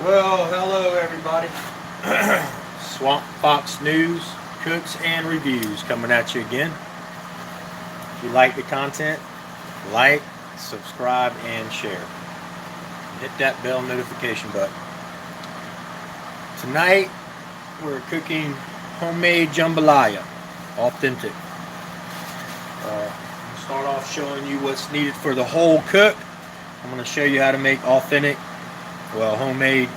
Well, hello everybody. Swamp Fox News, Cooks and Reviews coming at you again. If you like the content, like, subscribe, and share. Hit that bell notification button. Tonight, we're cooking homemade jambalaya, authentic. I'm start off showing you what's needed for the whole cook. I'm going to show you how to make authentic, homemade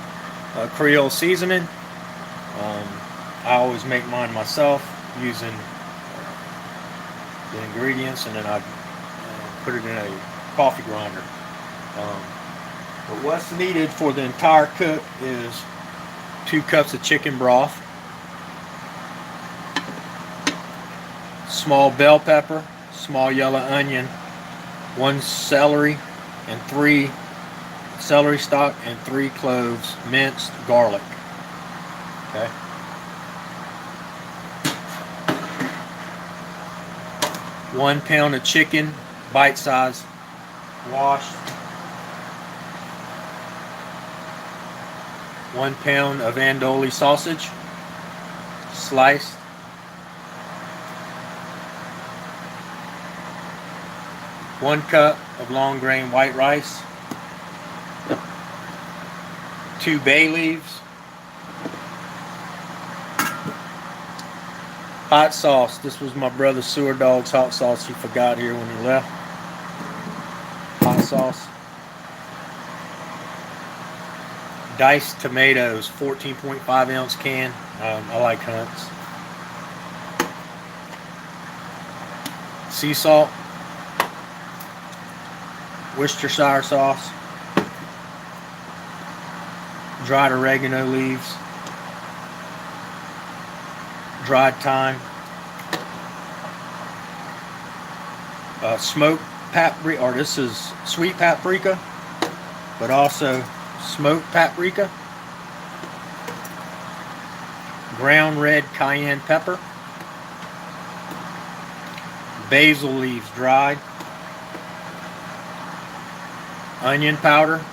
Creole seasoning. I always make mine myself using the ingredients, and then I put it in a coffee grinder. But what's needed for the entire cook is 2 cups of chicken broth, small bell pepper, small yellow onion, 1 celery, and 3 celery stalk, and 3 cloves minced garlic. Okay. 1 pound of chicken, bite size, washed. 1 pound of andouille sausage, sliced. 1 cup of long grain white rice. 2 bay leaves. Hot sauce. This was my brother Sewer Dog's hot sauce he forgot here when he left. Hot sauce. Diced tomatoes, 14.5 ounce can. I like Hunt's. Sea salt. Worcestershire sauce. Dried oregano leaves. Dried thyme. Smoked paprika, or this is sweet paprika, but also smoked paprika. Ground red cayenne pepper. Basil leaves dried. Onion powder.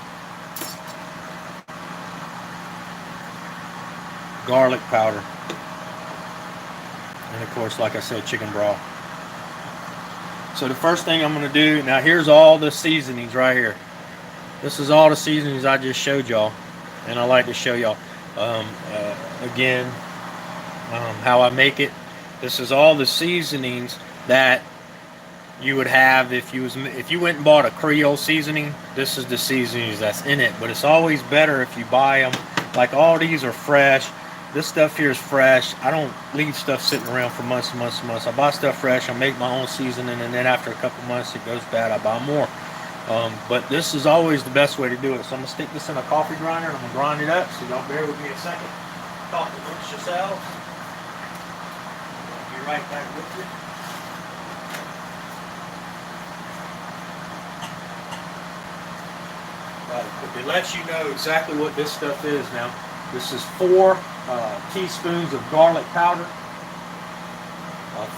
Garlic powder. And of course, like I said, chicken broth. So the first thing I'm going to do, now here's all the seasonings right here. This is all the seasonings I just showed y'all. And I like to show y'all again how I make it. This is all the seasonings that you would have if you went and bought a Creole seasoning. This is the seasonings that's in it. But it's always better if you buy them. Like all these are fresh. This stuff here is fresh. I don't leave stuff sitting around for months and months and months. I buy stuff fresh. I make my own seasoning, and then after a couple months it goes bad, I buy more. But this is always the best way to do it. So I'm going to stick this in a coffee grinder, and I'm going to grind it up. So y'all bear with me a second. Talk amongst yourselves. I'll be right back with you. It lets you know exactly what this stuff is now. This is 4 teaspoons of garlic powder,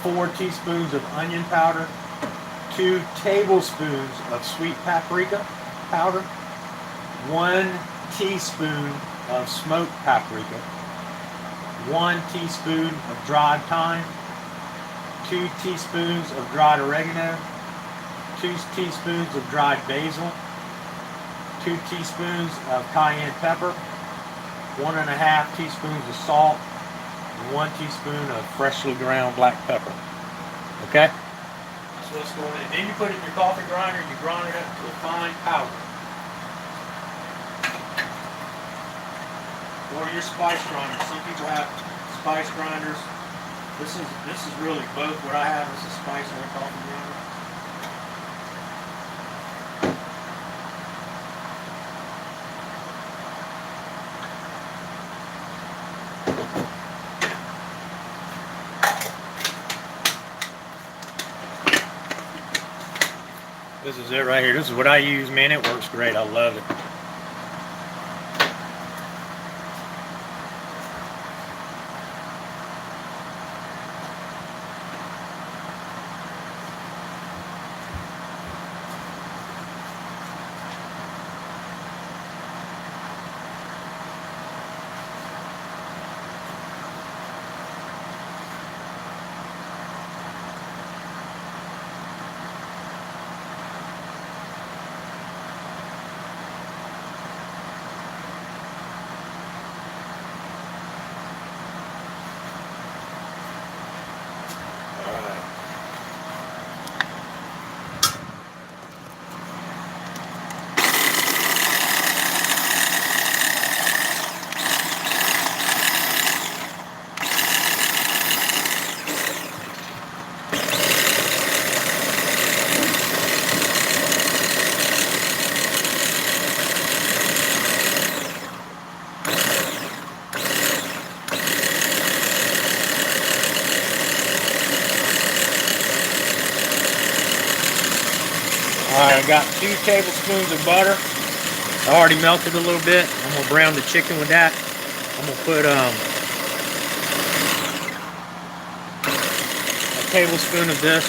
4 teaspoons of onion powder, 2 tablespoons of sweet paprika powder, 1 teaspoon of smoked paprika, 1 teaspoon of dried thyme, 2 teaspoons of dried oregano, 2 teaspoons of dried basil, 2 teaspoons of cayenne pepper, 1.5 teaspoons of salt, and 1 teaspoon of freshly ground black pepper. Okay? So let's go in. Then you put it in your coffee grinder and you grind it up to a fine powder. Or your spice grinder. Some people have spice grinders. This is really both. What I have is a spice and a coffee grinder. This is it right here. This is what I use, man. It works great. I love it. Alright, I got 2 tablespoons of butter. I already melted a little bit. I'm gonna brown the chicken with that. I'm gonna put a tablespoon of this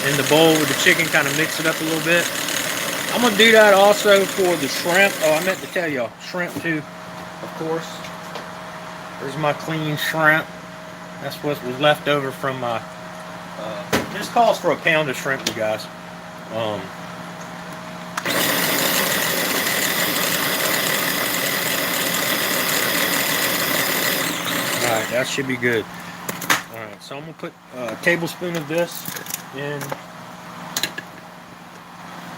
in the bowl with the chicken, kind of mix it up a little bit. I'm gonna do that also for the shrimp. Oh, I meant to tell y'all, shrimp too, of course. There's my clean shrimp. That's what was left over from my. This calls for a pound of shrimp, you guys. Alright, that should be good. Alright, so I'm going to put a tablespoon of this in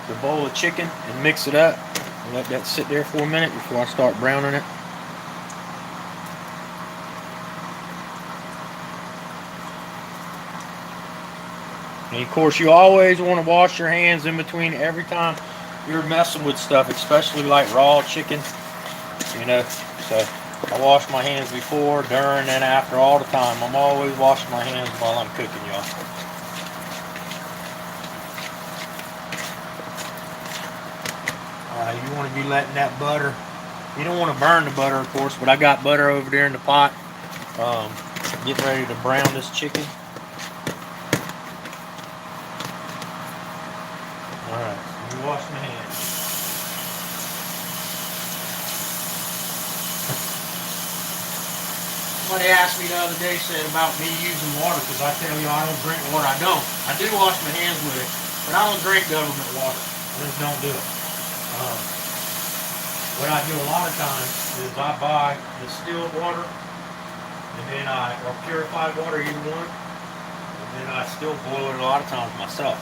the bowl of chicken and mix it up. And let that sit there for a minute before I start browning it. And of course, you always want to wash your hands in between every time you're messing with stuff, especially like raw chicken, you know. So I wash my hands before, during, and after all the time. I'm always washing my hands while I'm cooking, y'all. You want to be letting that butter, you don't want to burn the butter, of course, but I got butter over there in the pot. Getting ready to brown this chicken. Alright, let me wash my hands. Somebody asked me the other day, said about me using water, because I tell you I don't drink water. I don't. I do wash my hands with it, but I don't drink government water. I just don't do it. What I do a lot of times is I buy distilled water, and then or purified water, either one, and then I still boil it a lot of times myself.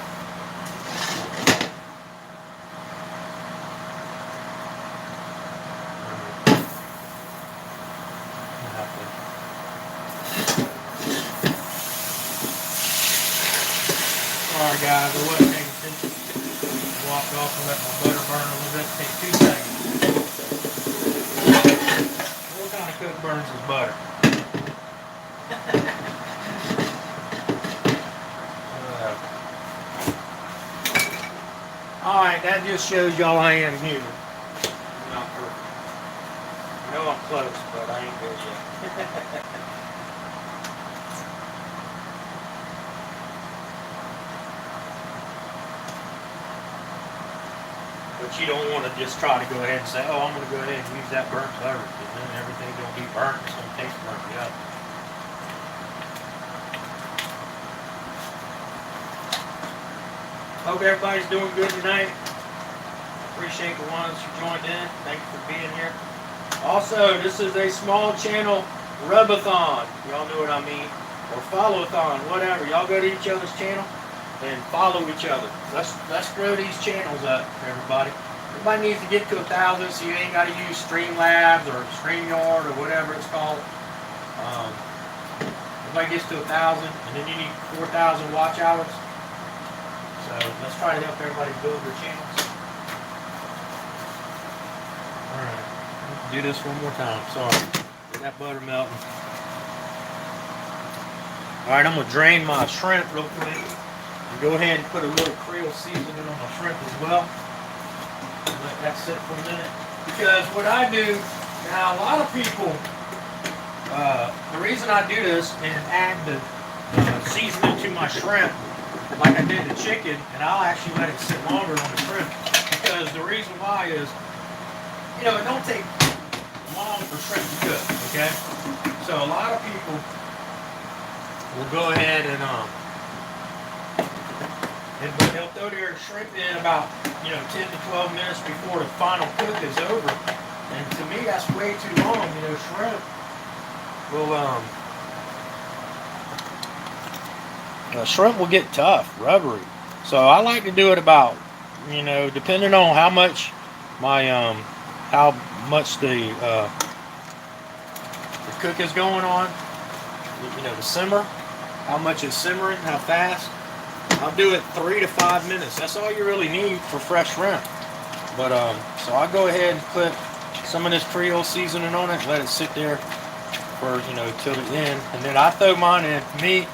Alright guys, I wasn't paying attention. I walked off and let my butter burn a little bit. Take 2 seconds. What kind of cook burns his butter? Alright, that just shows y'all I am human. I'm not perfect. I know I'm close, but I ain't there yet. But you don't want to just try to go ahead and say, oh, I'm going to go ahead and use that burnt butter, because then everything's going to be burnt. It's going to taste burnt. Yeah. Hope everybody's doing good tonight. Appreciate the ones who joined in. Thank you for being here. Also, this is a small channel rubathon. Y'all know what I mean. Or follow-a-thon, whatever. Y'all go to each other's channel and follow each other. Let's grow these channels up, everybody. Everybody needs to get to 1,000, so you ain't got to use Streamlabs or StreamYard or whatever it's called. Everybody gets to 1,000, and then you need 4,000 watch hours. So let's try to help everybody build their channels. All right, let's do this one more time. Sorry, get that butter melting. All right, I'm gonna drain my shrimp real quick. Go ahead and put a little Creole seasoning on my shrimp as well. And let that sit for a minute. Because what I do, now a lot of people, the reason I do this and add the seasoning to my shrimp, like I did the chicken, and I'll actually let it sit longer on the shrimp. Because the reason why is, you know, it don't take long for shrimp to cook, okay? So a lot of people will go ahead and but they'll throw their shrimp in about, 10 to 12 minutes before the final cook is over. And to me, that's way too long. Shrimp will shrimp will get tough, rubbery. So I like to do it about, depending on how much the cook is going on. The simmer, how much it's simmering, how fast. I'll do it 3 to 5 minutes. That's all you really need for fresh shrimp. But so I go ahead and put some of this Creole seasoning on it, let it sit there for till the end, and then I throw mine in. Me,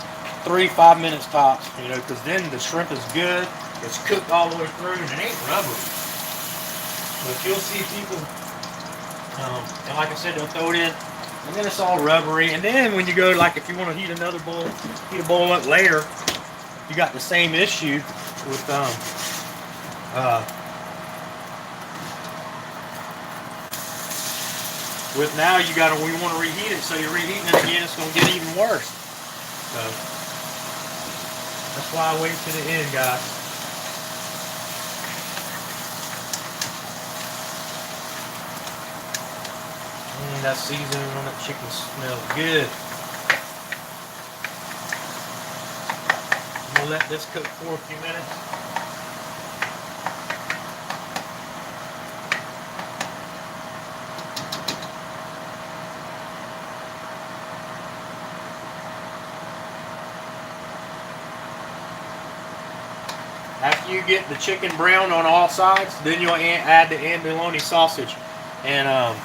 3 to 5 minutes tops. Because then the shrimp is good. It's cooked all the way through, and it ain't rubbery. But you'll see people, and like I said, they'll throw it in, and then it's all rubbery. And then when you go, like if you want to heat another bowl, heat a bowl up later, you got the same issue with now you got to, we want to reheat it, so you're reheating it again, it's going to get even worse. So that's why I wait to the end, guys. That seasoning on that chicken smells good. I'm gonna let this cook for a few minutes. After you get the chicken brown on all sides, then you'll add the andouille sausage and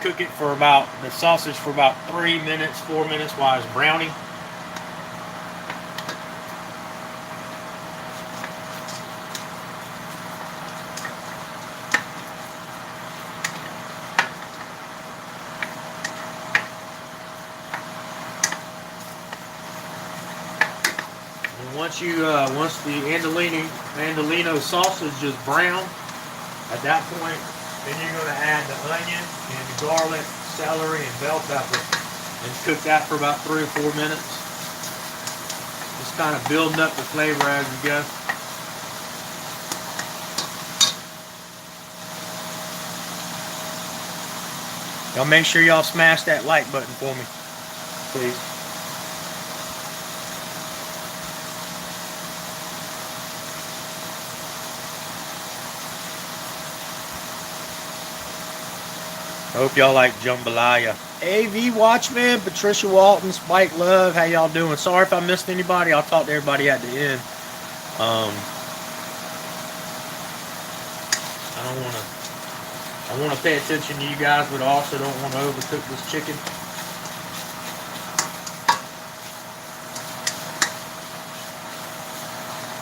cook it for about, the sausage for about 3 minutes, 4 minutes while it's browning. Once the andouille sausage is brown, at that point, then you're going to add the onion and the garlic, celery, and bell pepper, and cook that for about 3 or 4 minutes. Just kind of building up the flavor as you go. Y'all make sure y'all smash that like button for me, please. I hope y'all like Jambalaya. AV Watchman, Patricia Walton, Spike Love, how y'all doing? Sorry if I missed anybody. I'll talk to everybody at the end. I want to pay attention to you guys, but I also don't want to overcook this chicken.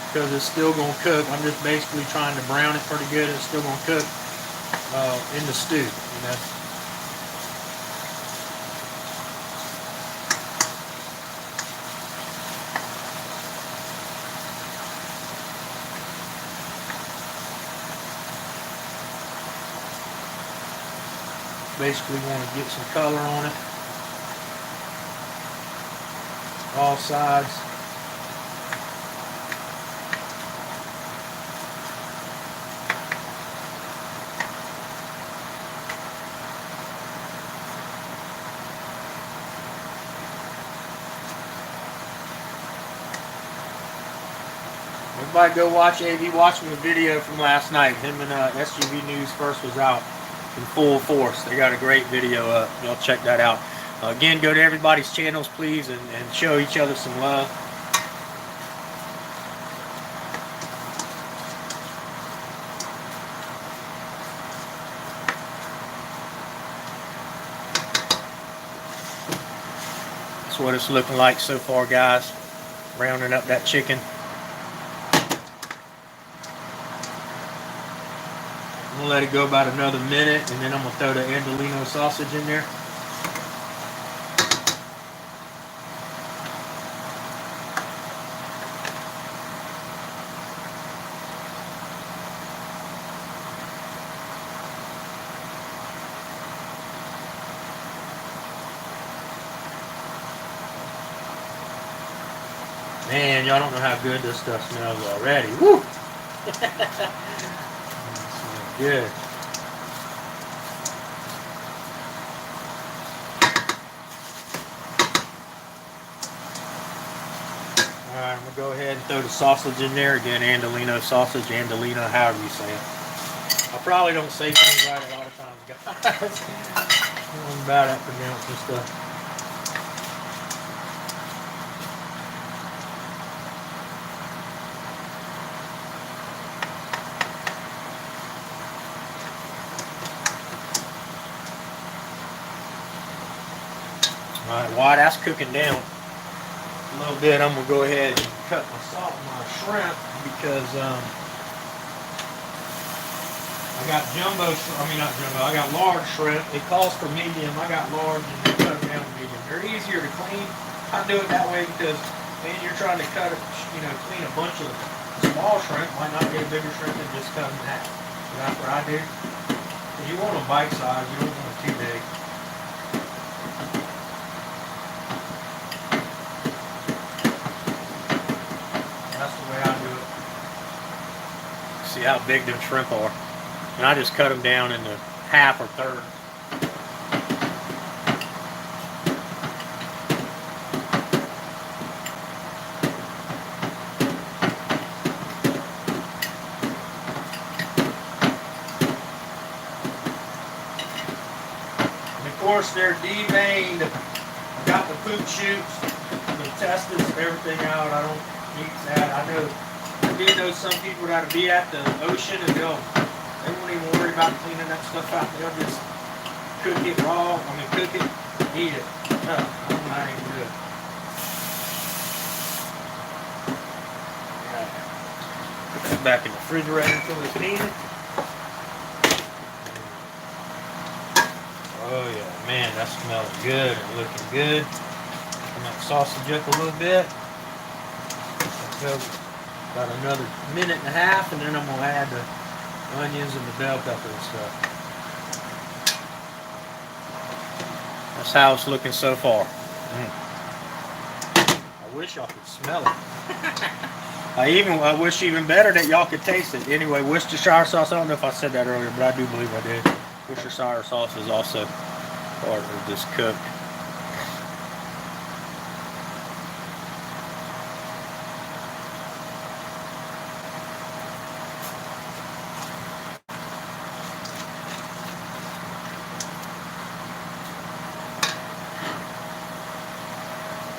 Because it's still going to cook. I'm just basically trying to brown it pretty good. It's still going to cook in the stew, you know. Basically want to get some color on it. All sides. Everybody go watch AV watching the video from last night. Him and SUV News First was out in full force. They got a great video up. Y'all check that out. Again, go to everybody's channels, please, and show each other some love. That's what it's looking like so far, guys. Rounding up that chicken. I'm going to let it go about another minute, and then I'm going to throw the andouille sausage in there. Man, y'all don't know how good this stuff smells already. Woo! Good. Alright, I'm going to go ahead and throw the sausage in there. Again, andouille sausage, andouille, however you say it. I probably don't say things right a lot of times, guys. I'm bad at pronouncing stuff. Alright, while that's cooking down, little bit, I'm gonna go ahead and cut my shrimp because I got not jumbo. I got large shrimp. It calls for medium. I got large, and they cut them down to medium. They're easier to clean. I do it that way because man, you're trying to clean a bunch of small shrimp. Might not get a bigger shrimp and just cut them in half. So that's what I do. You want them bite size. You don't want them too big. That's the way I do it. See how big them shrimp are. And I just cut them down into half or thirds. And of course they're deveined. I got the poop chutes, the intestines, everything out. I don't need that. I do know some people that'll be at the ocean and they won't even worry about cleaning that stuff out. They'll just cook it raw. Cook it, eat it. No, I'm not even good. Put that back in the refrigerator until it's needed. Oh yeah, man, that's smelling good and looking good. Turn that sausage up a little bit. About another minute and a half, and then I'm gonna add the onions and the bell pepper and stuff. That's how it's looking so far. I wish y'all could smell it. I wish even better that y'all could taste it. Anyway, Worcestershire sauce, I don't know if I said that earlier, but I do believe I did. Worcestershire sauce is also part of this cook.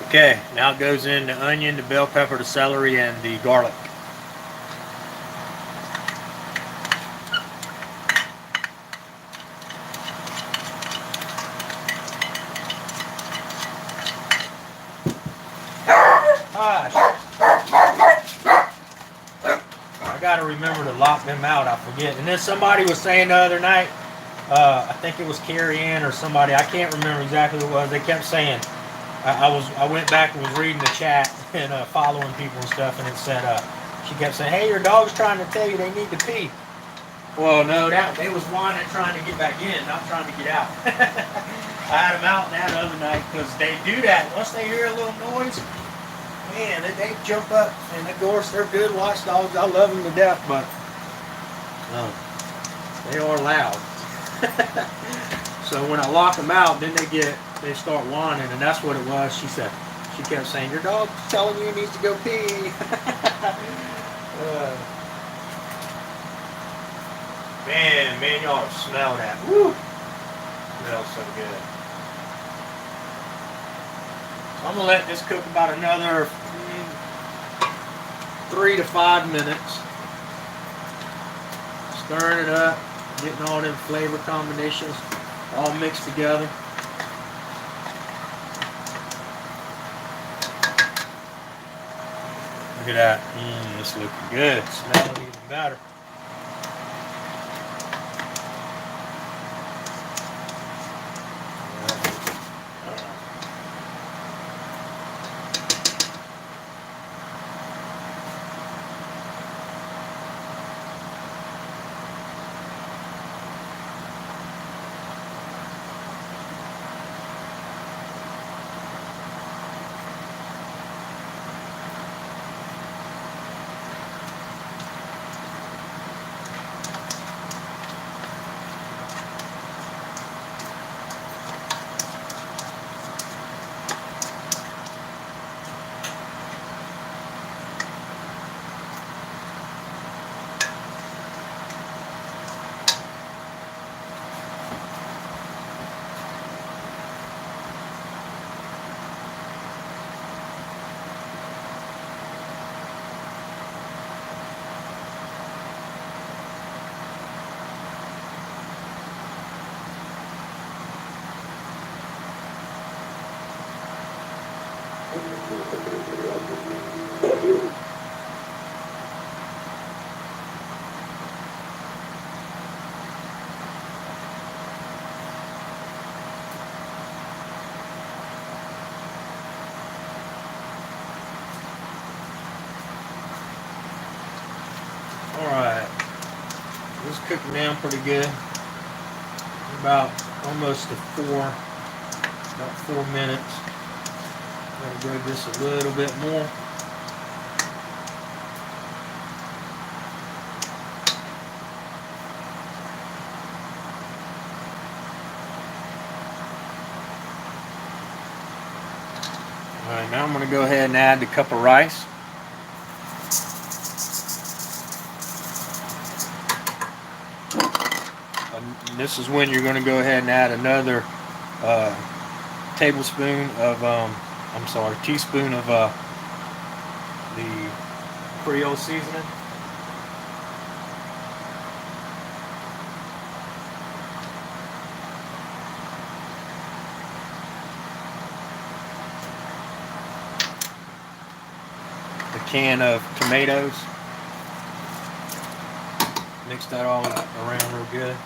Okay, now it goes in the onion, the bell pepper, the celery, and the garlic. Gosh. I gotta remember to lock them out, I forget. And then somebody was saying the other night, I think it was Carrie Ann or somebody, I can't remember exactly what it was, they kept saying, I went back and was reading the chat and following people and stuff, and it said she kept saying, "Hey, your dog's trying to tell you they need to pee." Well, no, they was whining trying to get back in, not trying to get out. I had them out that other night because they do that once they hear a little noise. Man, they jump up, and of course they're good watchdogs. I love them to death, but they are loud. So when I lock them out, then they start whining, and that's what it was. She kept saying, "Your dog's telling you he needs to go pee." Man, y'all smell that. Woo! Smells so good. So I'm gonna let this cook about another 3 to 5 minutes. Stirring it up, getting all them flavor combinations all mixed together. Look at that. It's looking good. Smelling even better. Alright, it's cooking down pretty good. About almost to about 4 minutes. I'm going to go just a little bit more. Alright, now I'm going to go ahead and add the cup of rice. And this is when you're going to go ahead and add another teaspoon of the Creole seasoning. A can of tomatoes. Mix that all around real good.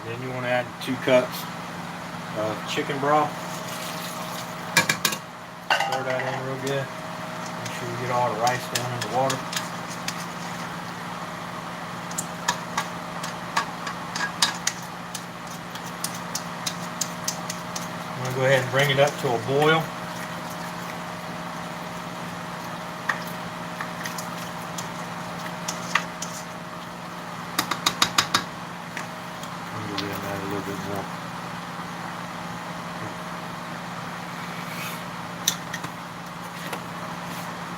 Then you want to add 2 cups of chicken broth. Stir that in real good. Make sure you get all the rice down in the water. I'm going to go ahead and bring it up to a boil.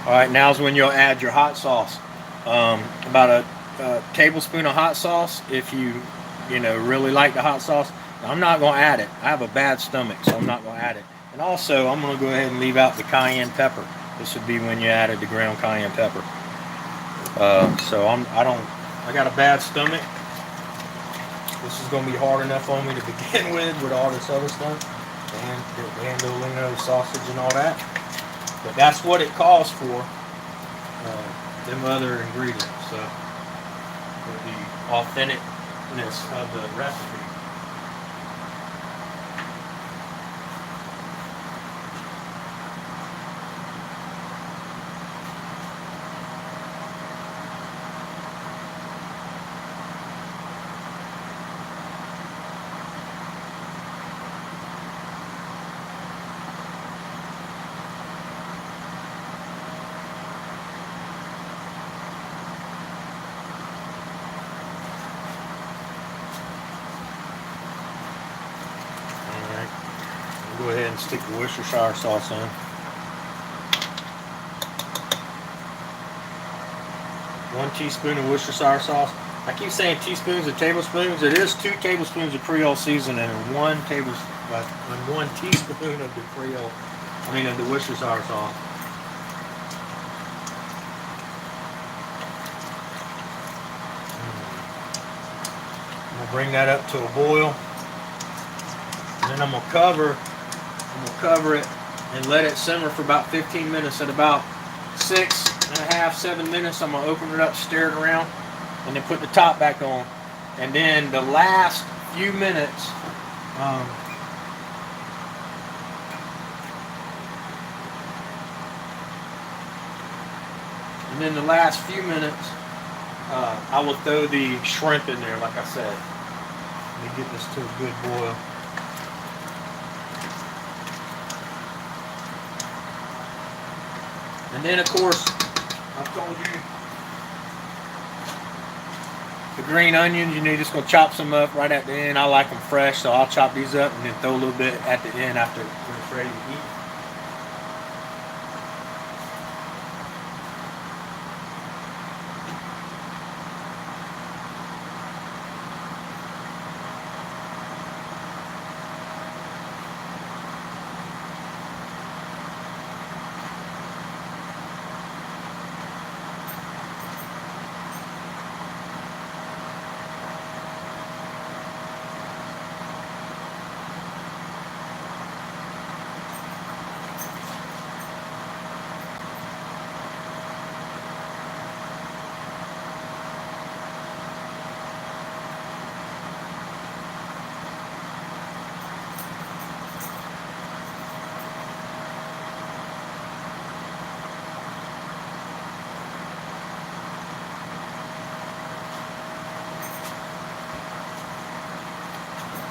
Alright, now's when you'll add your hot sauce. About a tablespoon of hot sauce if you really like the hot sauce. Now, I'm not going to add it. I have a bad stomach, so I'm not going to add it. And also, I'm going to go ahead and leave out the cayenne pepper. This would be when you added the ground cayenne pepper. I got a bad stomach. This is going to be hard enough on me to begin with all this other stuff. And the andolino sausage and all that. But that's what it calls for, them other ingredients, so for the authenticness of the recipe. Go ahead and stick the Worcestershire sauce in. 1 teaspoon of Worcestershire sauce. I keep saying teaspoons and tablespoons. It is 2 tablespoons of Creole seasoning and 1 teaspoon of the Worcestershire sauce. I'm gonna bring that up to a boil. And then I'm gonna cover it and let it simmer for about 15 minutes. At about 6.5, 7 minutes, I'm going to open it up, stir it around, and then put the top back on. And then the last few minutes, I will throw the shrimp in there, like I said. Let me get this to a good boil. And then, of course, I've told you the green onions, you're just going to chop some up right at the end. I like them fresh, so I'll chop these up and then throw a little bit at the end after when it's ready to eat.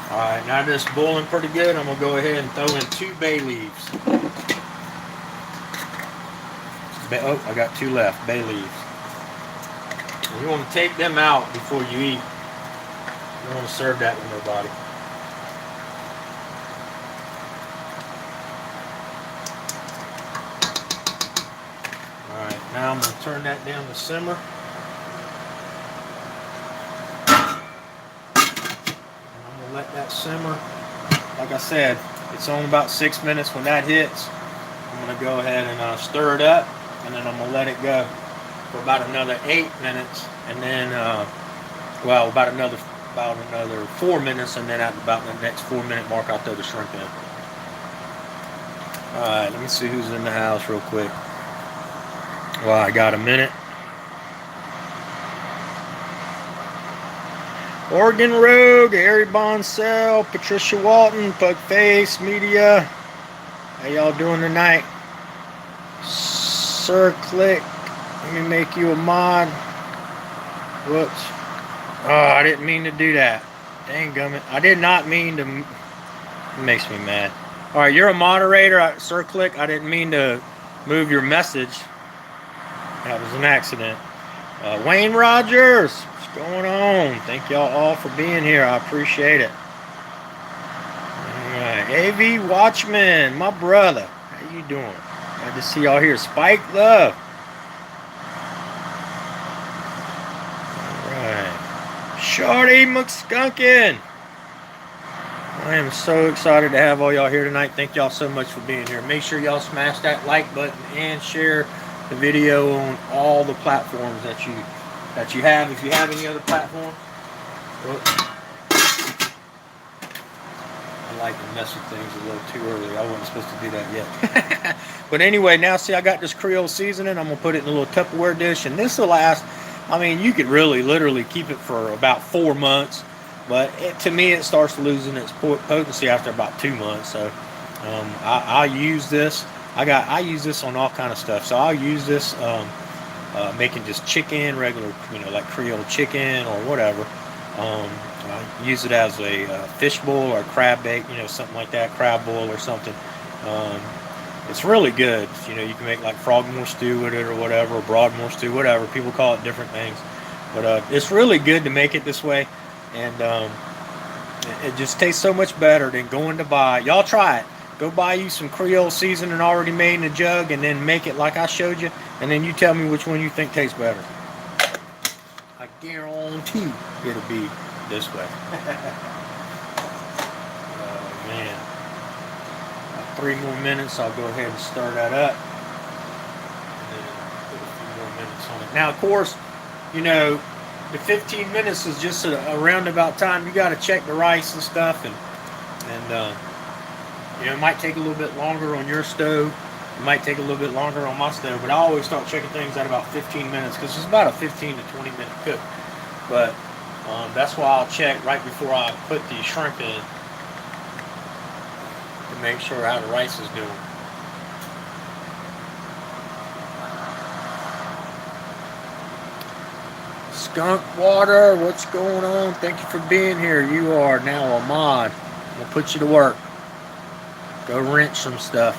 All right, now this is boiling pretty good. I'm gonna go ahead and throw in 2 bay leaves. Oh, I got 2 left, bay leaves. You want to take them out before you eat. You don't want to serve that with nobody. All right, now I'm gonna turn that down to simmer. I'm gonna let that simmer. Like I said, it's on about 6 minutes. When that hits, I'm gonna go ahead and stir it up, and then I'm gonna let it go for about another 8 minutes, and then well, about another 4 minutes, and then at about the next 4-minute mark, I'll throw the shrimp in. All right, let me see who's in the house real quick. Well, I got a minute. Oregon Rogue, Harry Bonsell, Patricia Walton, Pugface Media. How y'all doing tonight? Sir Click, let me make you a mod. Whoops. Oh, I didn't mean to do that. Dang gummit. I did not mean to. It makes me mad. All right, you're a moderator, Sir Click. I didn't mean to move your message. That was an accident. Wayne Rogers, what's going on? Thank y'all all for being here. I appreciate it. All right, AV Watchman, my brother. How you doing? Glad to see y'all here. Spike Love. All right. Shorty McSkunkin. I am so excited to have all y'all here tonight. Thank y'all so much for being here. Make sure y'all smash that like button and share the video on all the platforms that you have. If you have any other platform, I like to mess with things a little too early. I wasn't supposed to do that yet. But anyway, now see, I got this Creole seasoning. I'm gonna put it in a little Tupperware dish, and this will last. I mean, you could really, literally keep it for about 4 months. But to me, it starts losing its potency after about 2 months. So I use this. I use this on all kind of stuff. So I'll use this making just chicken, regular, like Creole chicken or whatever. I use it as a fish bowl or crab bake, something like that, crab bowl or something. It's really good. You can make like frogmore stew with it or whatever, or broadmore stew, whatever. People call it different things. But it's really good to make it this way. And it just tastes so much better than going to buy. Y'all try it. Go buy you some Creole seasoning already made in a jug, and then make it like I showed you, and then you tell me which one you think tastes better. I guarantee it'll be this way. Oh man. About 3 more minutes, I'll go ahead and stir that up. And then put a few more minutes on it. Now, of course, the 15 minutes is just a roundabout time. You got to check the rice and stuff, and it might take a little bit longer on your stove. It might take a little bit longer on my stove, but I always start checking things at about 15 minutes because it's about a 15 to 20 minute cook. But that's why I'll check right before I put the shrimp in to make sure how the rice is doing. Skunk Water, what's going on? Thank you for being here. You are now a mod. I'm gonna put you to work. Go wrench some stuff.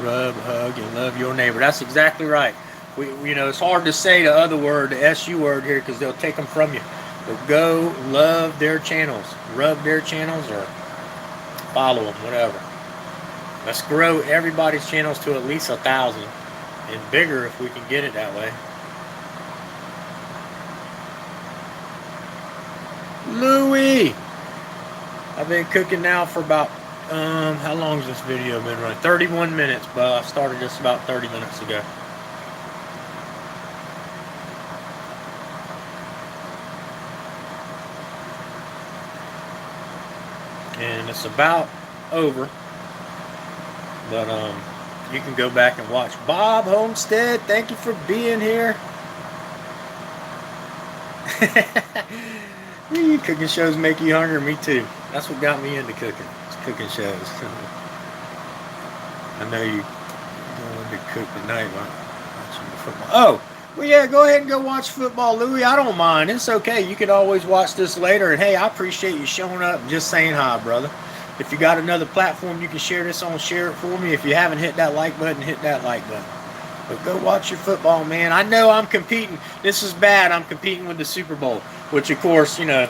Rub, hug, and love your neighbor. That's exactly right. It's hard to say the other word, the SU word here, because they'll take them from you. But go love their channels, rub their channels, or follow them, whatever. Let's grow everybody's channels to at least 1,000, and bigger if we can get it that way. Louie, I've been cooking now for about how long has this video been running? 31 minutes, but I started this about 30 minutes ago. And it's about over, but you can go back and watch. Bob Homestead, thank you for being here. Cooking shows make you hungry. Me too. That's what got me into cooking. It's cooking shows. I know you going to cook tonight, watching the football. Oh, Well, yeah, go ahead and go watch football, Louie. I don't mind. It's okay. You can always watch this later. And hey, I appreciate you showing up and just saying hi, brother. If you got another platform you can share this on, share it for me. If you haven't hit that like button, hit that like button. But go watch your football, man. I know I'm competing. This is bad. I'm competing with the Super Bowl, which, of course, I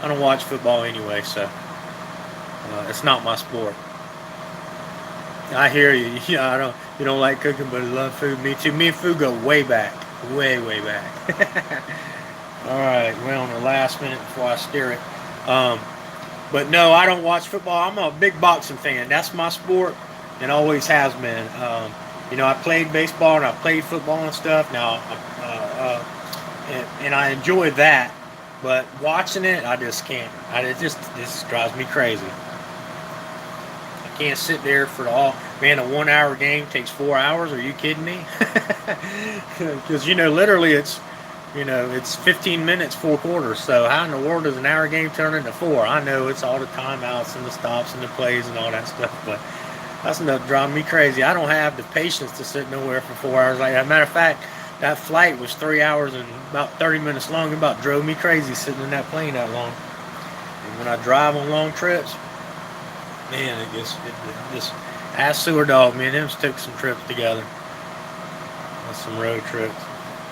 don't watch football anyway, so it's not my sport. I hear you. Yeah, I don't. You don't like cooking, but I love food. Me too. Me and food go way back, way back. All right, we're on the last minute before I steer it. But no, I don't watch football. I'm a big boxing fan. That's my sport, and always has been. I played baseball and I played football and stuff. Now, and I enjoy that, but watching it, I just can't. This drives me crazy. I can't sit there for man, a 1 hour game takes 4 hours. Are you kidding me? Because literally it's 15 minutes, 4 quarters. So how in the world does an hour game turn into 4? I know it's all the timeouts and the stops and the plays and all that stuff, but that's enough driving me crazy. I don't have the patience to sit nowhere for 4 hours. Like, as a matter of fact, that flight was 3 hours and about 30 minutes long. It about drove me crazy sitting in that plane that long. And when I drive on long trips, man, it just ask Sewer Dog. Me and him took some trips together. That's some road trips.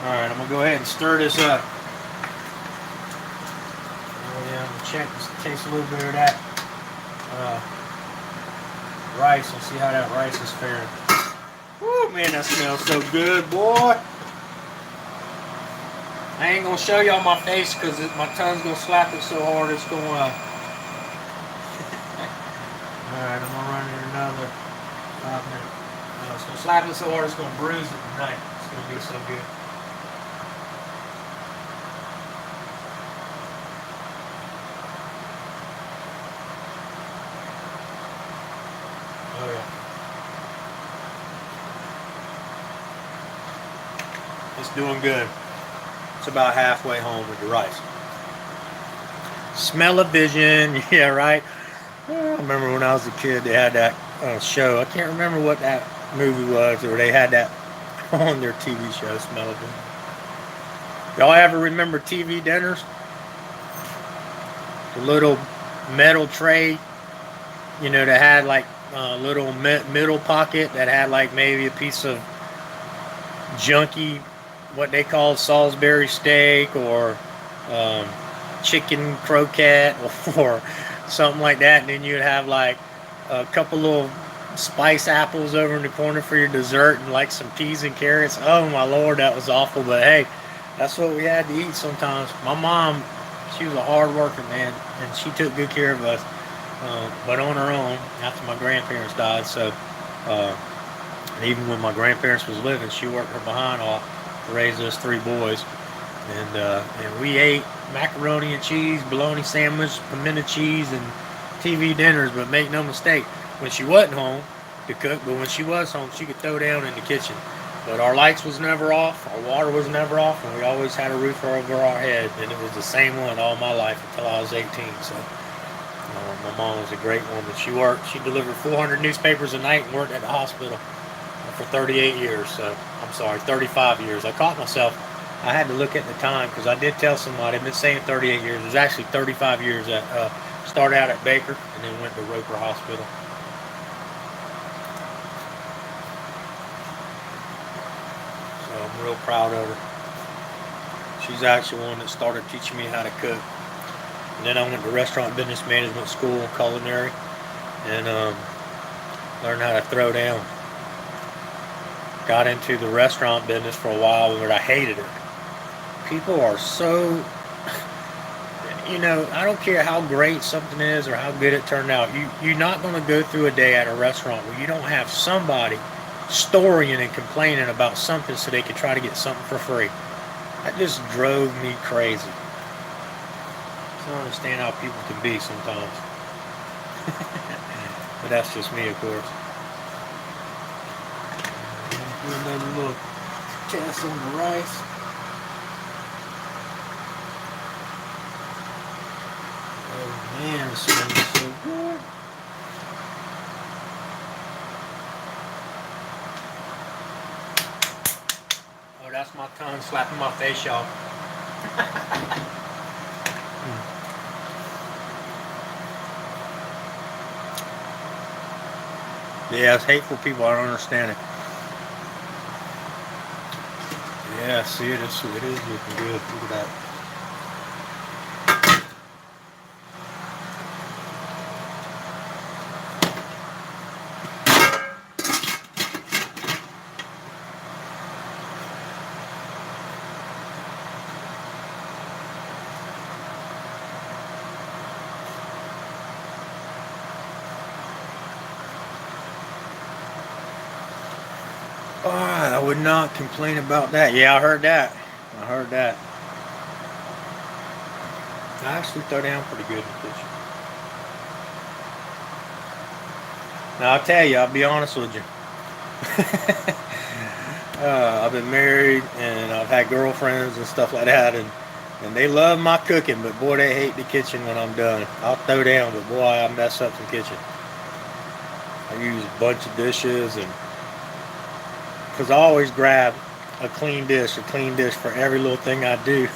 All right, I'm gonna go ahead and stir this up. Oh yeah, I'm gonna check. Taste a little bit of that rice and see how that rice is faring. Woo, man, that smells so good, boy. I ain't gonna show y'all my face because my tongue's gonna slap it so hard it's gonna. Alright, I'm gonna run in another 5 minutes. It's gonna slap it so hard it's gonna bruise it tonight. It's gonna be so good. Oh yeah. It's doing good. It's about halfway home with the rice. Smell-o-vision, yeah, right. I remember when I was a kid, they had that show. I can't remember what that movie was, or they had that on their TV show, Smell-o-vision. Y'all ever remember TV dinners? The little metal tray, that had like a little middle pocket that had like maybe a piece of junky, what they called Salisbury steak or chicken croquette or something like that, and then you'd have like a couple little spice apples over in the corner for your dessert and like some peas and carrots. Oh my lord, that was awful, but hey, that's what we had to eat sometimes. My mom, she was a hard worker, man, and she took good care of us, but on her own after my grandparents died. So even when my grandparents was living, she worked her behind off to raise us 3 boys, and we ate macaroni and cheese, bologna sandwich, pimento cheese, and TV dinners. But make no mistake, when she wasn't home to cook, but when she was home, she could throw down in the kitchen. But our lights was never off, our water was never off, and we always had a roof over our head, and it was the same one all my life until I was 18. So my mom was a great woman. She delivered 400 newspapers a night and worked at the hospital for 38 years. So I'm sorry, 35 years. I caught myself. I had to look at the time because I did tell somebody. I've been saying 38 years. It was actually 35 years. Started out at Baker and then went to Roper Hospital. So I'm real proud of her. She's actually one that started teaching me how to cook. And then I went to restaurant business management school, culinary, and learned how to throw down. Got into the restaurant business for a while, but I hated it. People are so, I don't care how great something is or how good it turned out. You're not going to go through a day at a restaurant where you don't have somebody storying and complaining about something so they can try to get something for free. That just drove me crazy. I don't understand how people can be sometimes. But that's just me, of course. Do another little test on the rice. Oh man, it smells so good. Oh, that's my my tongue slapping my face, y'all. Yeah, it's hateful people. I don't understand it. Yeah, see it is looking good. Look at that. I would not complain about that. Yeah, I heard that. I heard that. I actually throw down pretty good in the kitchen. Now, I'll tell you, I'll be honest with you. I've been married and I've had girlfriends and stuff like that, and they love my cooking, but boy, they hate the kitchen when I'm done. I'll throw down, but boy, I mess up the kitchen. I use a bunch of dishes, and because I always grab a clean dish for every little thing I do.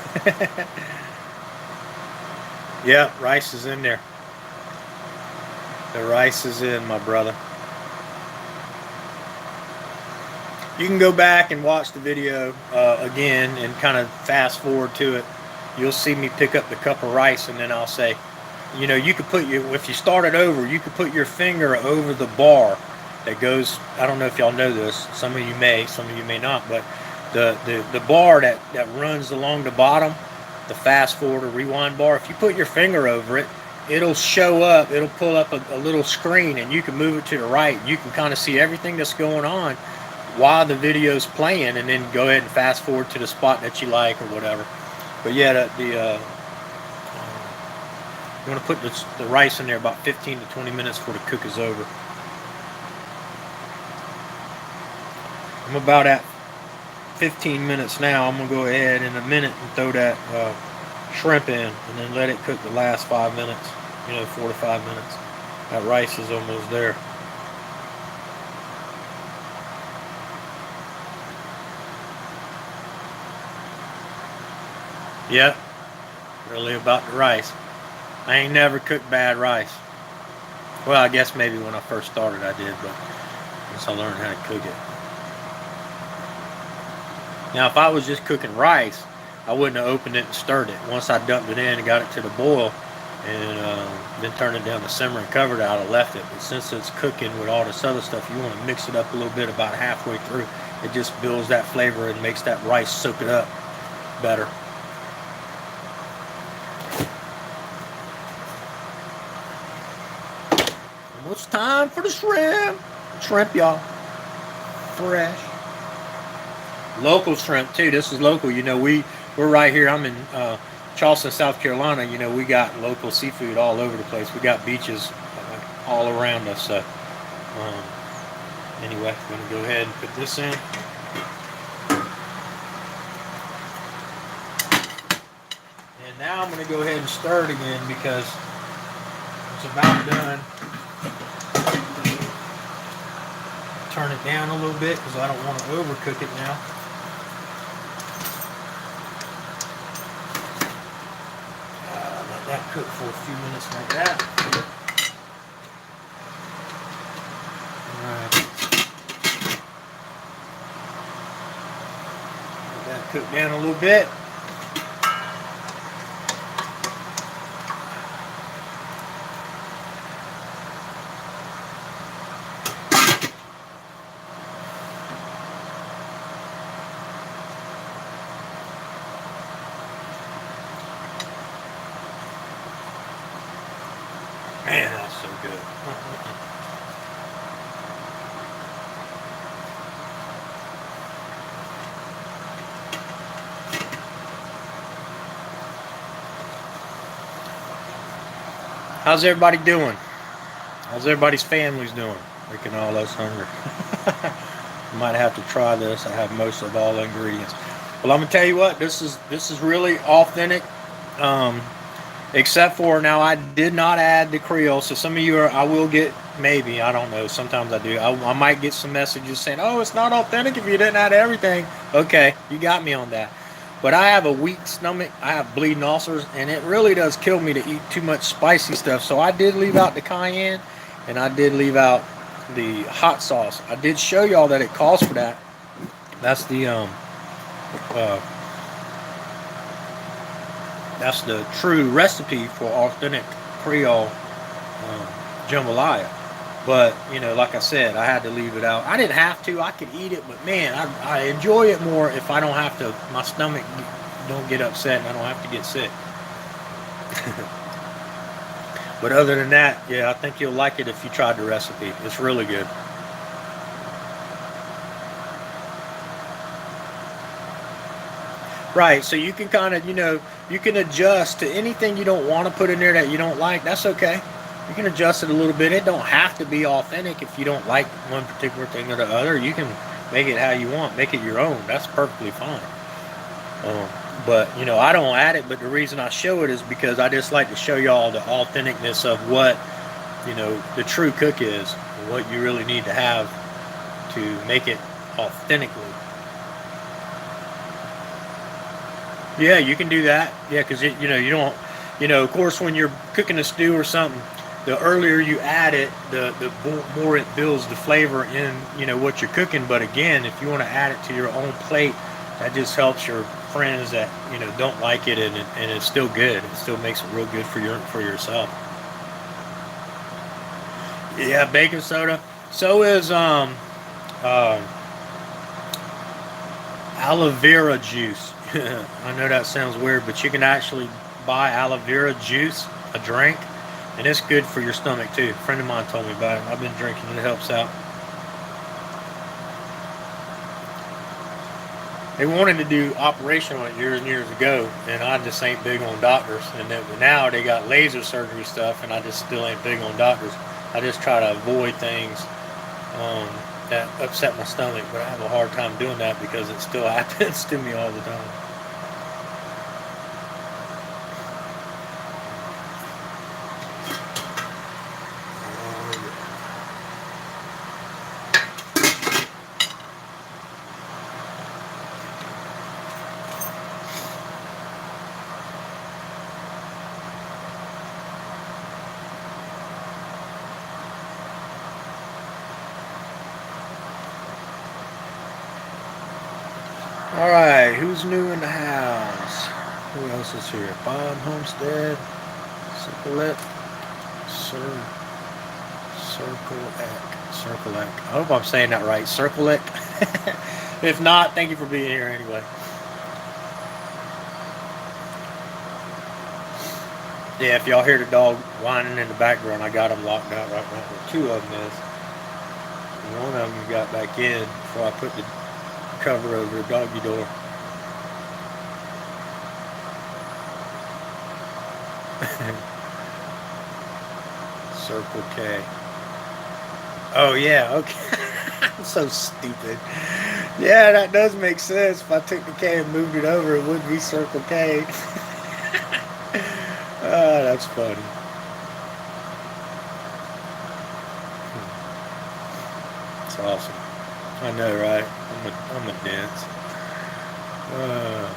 Yep, rice is in there. The rice is in, my brother. You can go back and watch the video again and kind of fast forward to it. You'll see me pick up the cup of rice, and then I'll say, you know, you could put if you start it over, you could put your finger over the bar that goes, I don't know if y'all know this, some of you may, some of you may not, but the bar that runs along the bottom, the fast forward or rewind bar, if you put your finger over it, it'll show up, it'll pull up a little screen, and you can move it to the right. You can kind of see everything that's going on while the video's playing, and then go ahead and fast forward to the spot that you like or whatever. But yeah, you want to put the rice in there about 15 to 20 minutes before the cook is over. I'm about at 15 minutes now. I'm going to go ahead in a minute and throw that shrimp in, and then let it cook the last 5 minutes, 4 to 5 minutes. That rice is almost there. Yep, really about the rice. I ain't never cooked bad rice. Well, I guess maybe when I first started I did, but once I learned how to cook it. Now, if I was just cooking rice, I wouldn't have opened it and stirred it. Once I dumped it in and got it to the boil, and then turned it down to simmer and covered it, I'd have left it. But since it's cooking with all this other stuff, you want to mix it up a little bit about halfway through. It just builds that flavor and makes that rice soak it up better. Almost time for the shrimp. Shrimp, y'all. Fresh. Local shrimp, too. This is local. We're right here. I'm in Charleston, South Carolina. We got local seafood all over the place. We got beaches all around us. So, anyway, I'm going to go ahead and put this in. And now I'm going to go ahead and stir it again because it's about done. Turn it down a little bit because I don't want to overcook it now. Let that cook for a few minutes like that. Alright. Let that cook down a little bit. Man, that's so good. How's everybody doing? How's everybody's families doing? Making all us hungry. Might have to try this. I have most of all the ingredients. Well, I'm gonna tell you what. This is really authentic. Except for now, I did not add the Creole. So some of you I will get Maybe, I don't know. Sometimes I do. I might get some messages saying, "Oh, it's not authentic if you didn't add everything." Okay, you got me on that. But I have a weak stomach. I have bleeding ulcers, and it really does kill me to eat too much spicy stuff. So I did leave out the cayenne, and I did leave out the hot sauce. I did show y'all that it calls for that. That's the uh, that's the true recipe for authentic Creole jambalaya. But like I said, I had to leave it out. I didn't have to. I could eat it, but man, I enjoy it more if I don't have to. My stomach don't get upset, and I don't have to get sick. But other than that, yeah, I think you'll like it if you tried the recipe. It's really good. Right, so you can kind of, you can adjust to anything you don't want to put in there that you don't like. That's okay. You can adjust it a little bit. It don't have to be authentic if you don't like one particular thing or the other. You can make it how you want, make it your own. That's perfectly fine. But I don't add it. But the reason I show it is because I just like to show y'all the authenticness of what the true cook is, and what you really need to have to make it authentically. Yeah, you can do that. Yeah, because you don't, of course, when you're cooking a stew or something, the earlier you add it, the more it builds the flavor in what you're cooking. But again, if you want to add it to your own plate, that just helps your friends that don't like it, and it's still good. It still makes it real good for yourself. Yeah, baking soda. So is uh, aloe vera juice. I know that sounds weird, but you can actually buy aloe vera juice, a drink, and it's good for your stomach too. A friend of mine told me about it. I've been drinking it. It helps out. They wanted to do operation on it years and years ago, and I just ain't big on doctors. And then now they got laser surgery stuff, and I just still ain't big on doctors. I just try to avoid things that upset my stomach, but I have a hard time doing that because it still happens to me all the time. 'Alright, who's new in the house? Who else is here? Bob Homestead, Circle Sir, Circle I hope I'm saying that right. Circle If not, thank you for being here anyway. Yeah, if y'all hear the dog whining in the background, I got him locked out right now. Well, two of them is. One of them got back in before I put the cover over the doggy door. Circle K. Oh yeah, okay. I'm so stupid. Yeah, that does make sense. If I took the K and moved it over, it would be Circle K. Ah, that's funny. It's awesome. I know, right? I'm a dense. Uh,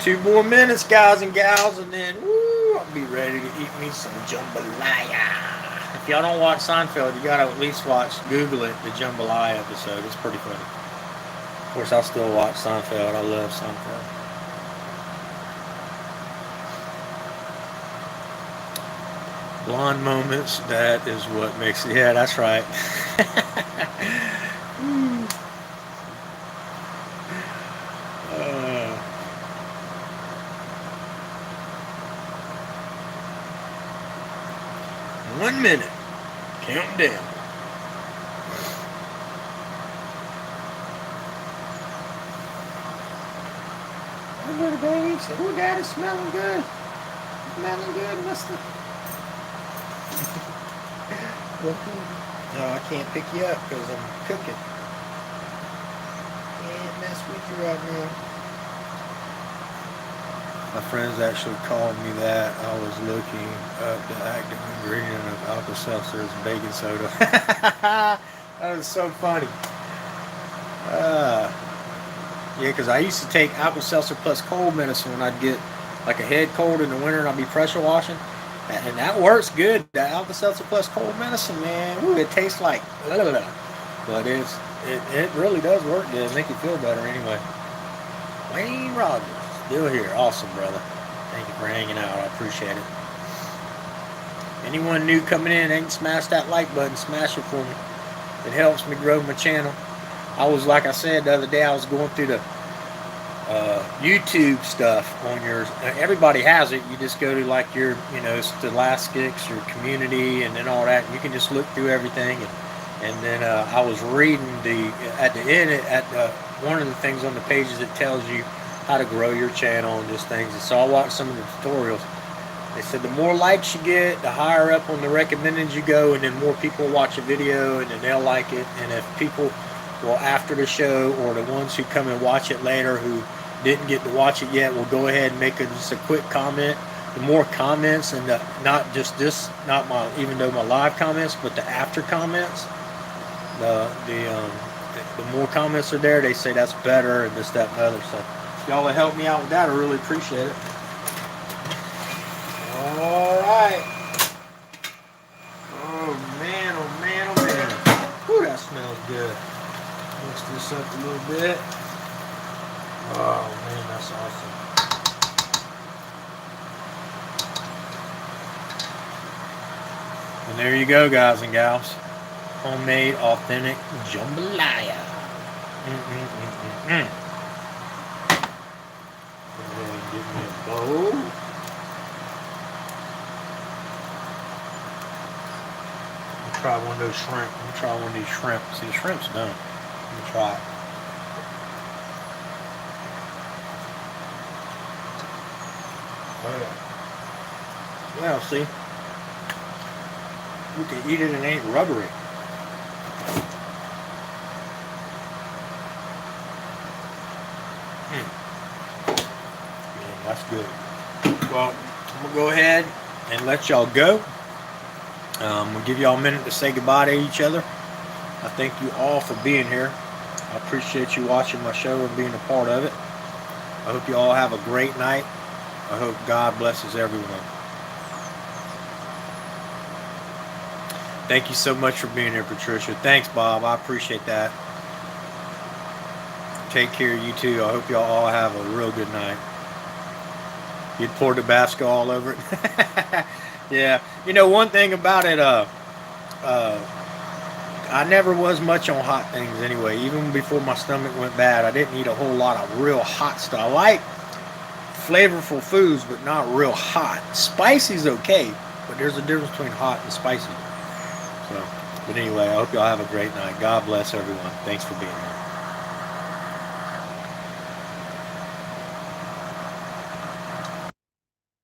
2 more minutes, guys and gals, and then woo, I'll be ready to eat me some jambalaya. If y'all don't watch Seinfeld, you gotta at least Google it, the jambalaya episode. It's pretty funny. Of course, I still watch Seinfeld. I love Seinfeld. Blonde moments, that is what makes it. Yeah, that's right. 1 minute. Count down. Hey, little baby. Say, oh, Daddy's smelling good. Smelling good, mister. No, I can't pick you up because I'm cooking. Can't mess with you right now. My friends actually called me that. I was looking up the active ingredient of Alka-Seltzer is baking soda. That was so funny. Yeah, because I used to take Alka-Seltzer plus cold medicine when I'd get like a head cold in the winter and I'd be pressure washing. And that works good. That Alka-Seltzer plus cold medicine, man. Ooh, it tastes like blah, blah, blah. But it really does work good. Make you feel better anyway. Wayne Rogers, still here. Awesome, brother. Thank you for hanging out. I appreciate it. Anyone new coming in, ain't smash that like button. Smash it for me. It helps me grow my channel. I was, like I said the other day, I was going through the YouTube stuff on yours. Everybody has it. You just go to like your, statistics, your community, and then all that. And you can just look through everything. And then I was reading at the end, one of the things on the pages that tells you how to grow your channel and just things. And so I watched some of the tutorials. They said the more likes you get, the higher up on the recommended you go, and then more people watch a video, and then they'll like it. And if people, well, after the show, or the ones who come and watch it later who didn't get to watch it yet, will go ahead and make just a quick comment. The more comments, and not just this, not my, even though my live comments, but the after comments, the more comments are there, they say that's better and this, that, and the other. So if y'all will help me out with that, I really appreciate it. All right. Oh man, oh man, oh man. Whew, that smells good. Mix this up a little bit. Oh man, that's awesome. And there you go, guys and gals. Homemade, authentic jambalaya. Go ahead and give me a bowl. Try one of those shrimp. Let me try one of these shrimp. See, the shrimp's done. Let me try it. Oh yeah. Yeah, see? You can eat it and it ain't rubbery. Man, that's good. Well, I'm going to go ahead and let y'all go. We'll give y'all a minute to say goodbye to each other. I thank you all for being here. I appreciate you watching my show and being a part of it. I hope you all have a great night. I hope God blesses everyone. Thank you so much for being here, Patricia. Thanks, Bob. I appreciate that. Take care, you too. I hope y'all all have a real good night. You'd pour Tabasco all over it. Yeah. You know, one thing about it, I never was much on hot things anyway. Even before my stomach went bad, I didn't eat a whole lot of real hot stuff. I like flavorful foods, but not real hot. Spicy's okay, but there's a difference between hot and spicy. So, but anyway, I hope y'all have a great night. God bless everyone. Thanks for being here.